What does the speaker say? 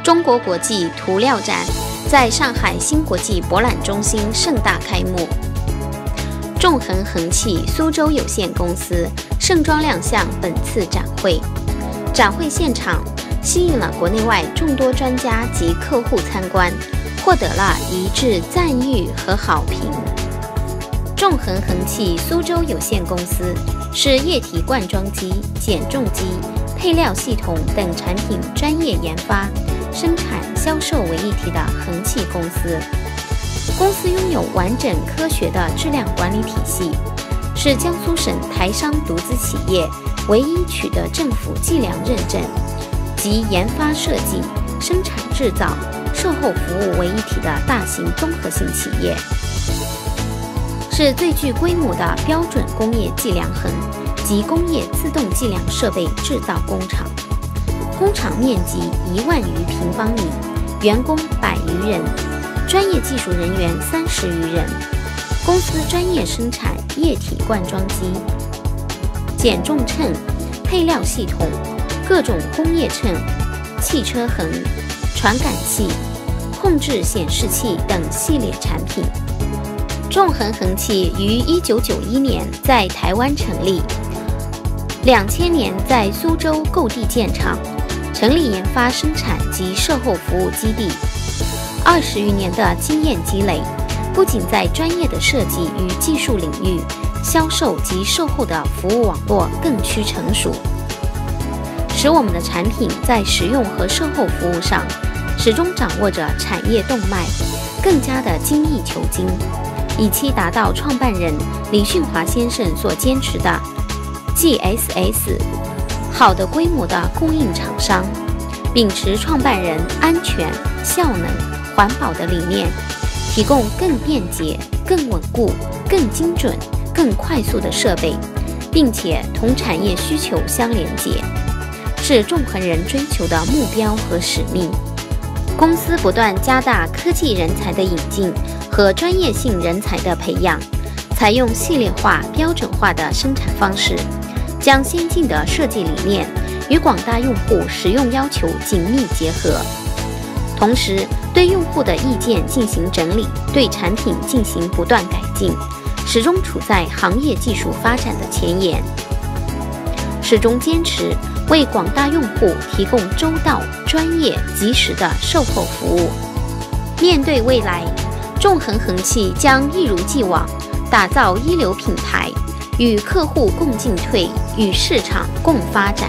中国国际涂料展在上海新国际博览中心盛大开幕。纵横恒气苏州有限公司盛装亮相本次展会，展会现场吸引了国内外众多专家及客户参观，获得了一致赞誉和好评。纵横恒气苏州有限公司是液体灌装机、减重机、配料系统等产品专业研发、生产、销售为一体的恒气公司。公司拥有完整科学的质量管理体系，是江苏省台商独资企业唯一取得政府计量认证及研发设计、生产制造、售后服务为一体的大型综合性企业，是最具规模的标准工业计量衡及工业自动计量设备制造工厂，工厂面积1万余平方米，员工100余人，专业技术人员30余人。公司专业生产液体灌装机、减重秤、配料系统、各种工业秤、汽车衡、传感器、控制显示器等系列产品。纵横恒气于1991年在台湾成立，2000年在苏州购地建厂，成立研发生产及售后服务基地。20余年的经验积累，不仅在专业的设计与技术领域，销售及售后的服务网络更趋成熟，使我们的产品在使用和售后服务上始终掌握着产业动脉，更加的精益求精，以期达到创办人李训华先生所坚持的 GSS 好的规模的供应厂商，秉持创办人安全、效能、环保的理念，提供更便捷、更稳固、更精准、更快速的设备，并且同产业需求相连接，是纵横人追求的目标和使命。公司不断加大科技人才的引进和专业性人才的培养，采用系列化、标准化的生产方式，将先进的设计理念与广大用户使用要求紧密结合，同时对用户的意见进行整理，对产品进行不断改进，始终处在行业技术发展的前沿，始终坚持为广大用户提供周到、专业、及时的售后服务。面对未来，纵横恒气将一如既往打造一流品牌，与客户共进退，与市场共发展。